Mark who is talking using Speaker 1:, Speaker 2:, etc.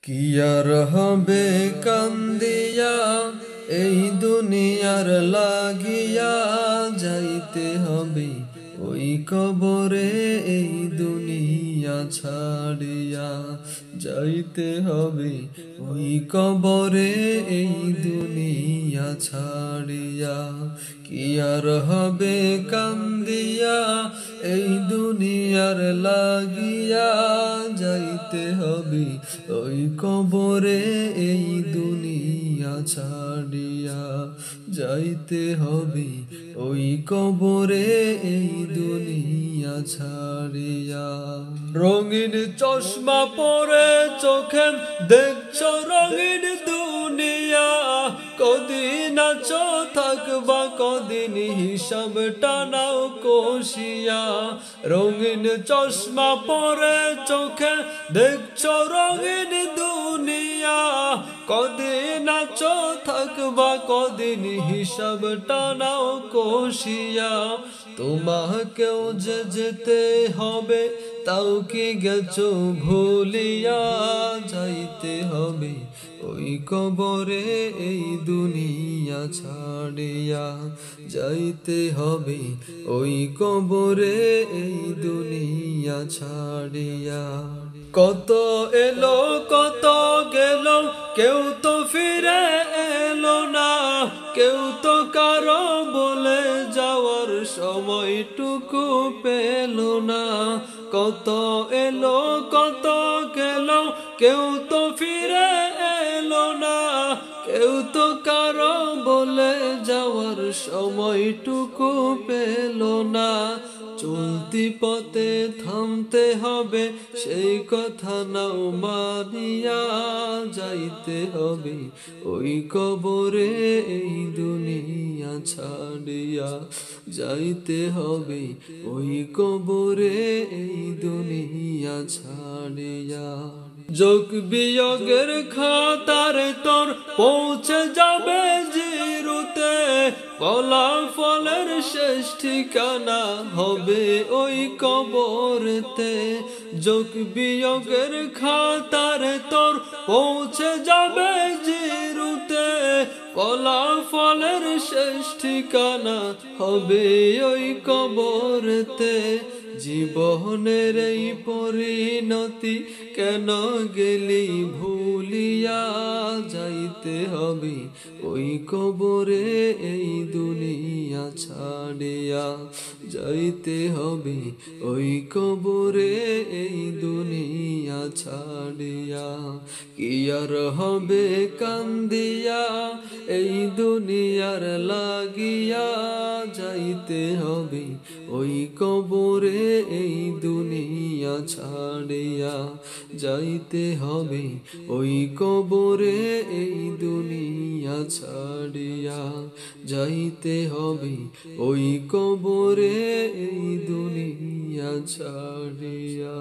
Speaker 1: কি আর হবে কান্দিয়া এই দুনিয়ার লাগিয়া, যাইতে হবে ওই কবরে এই দুনিয়া ছাড়িয়া, যাইতে হবে ওই কবরে এই দুনিয়া ছাড়িয়া। কি আর হবে কান্দিয়া এই দুনিয়ার লাগিয়া, যাইতে হবে ওই কবরে এই দুনিয়া ছাড়িয়া, যাইতে হবে ওই কবরে এই দুনিয়া ছাড়িয়া। রঙিন চশমা পরে চোখে দেখছো রঙিন দুনিয়া, কদিন আছো থাকবা কদিন হিসাব টানাও কষিয়া। রঙিন চশমা পরে চোখে দেখছো রঙিন দুনিয়া, কদিন আছো থাকবা কদিন হিসাব টানাও কষিয়া। তোমাকেও যে যেতে হবে তাও কি গেছো ভুলিয়া, যাইতে হবে ওই কবরে এই দুনিয়া ছাড়িয়া, যাইতে হবে ওই কবরে এই দুনিয়া ছাড়িয়া। কত এলো কত গেল কেউ তো ফিরে এলো না, কেউ তো কারো বলে যাওয়ার সময়টুকু পেল না। কত এলো কত গেল কেউ তো ফিরে এলো না, কেউ তো কারো বলে যাওয়ার সময়টুকু পেল না। চলতি পথে থামতে হবে সেই কথা নাও মানিয়া, যাইতে হবে ওই কবরে এই দুনিয়া ছাড়িয়া, যাইতে হবে ওই কবরে এই দুনিয়া ছাড়িয়া। যোগ বিয়োগের খাতার তোর পৌঁছে যাবে জিরুতে, ফলাফলের শেষ ঠিকানা হবে ওই কবরতে। যোগ বিয়োগের খাতার তোর পৌঁছে যাবে জিরুতে, ফলাফলের শেষ ঠিকানা হবে ওই কবরতে। জীবনের এই পরিণতি কেন গেলি ভুলিয়া, যাইতে হবে ওই কবরে এই দুনিয়া ছাড়িয়া, যাইতে হবে ওই কবরে এই দুনিয়া ছাড়িয়া। কি আর হবে কান্দিয়া এই দুনিয়ার লাগিয়া, যাইতে হবে ওই কবরে এই দুনিয়া ছাড়িয়া, যাইতে হবে ওই কবরে এই দুনিয়া ছাড়িয়া, যাইতে হবে ওই কবরে এই দুনিয়া ছাড়িয়া।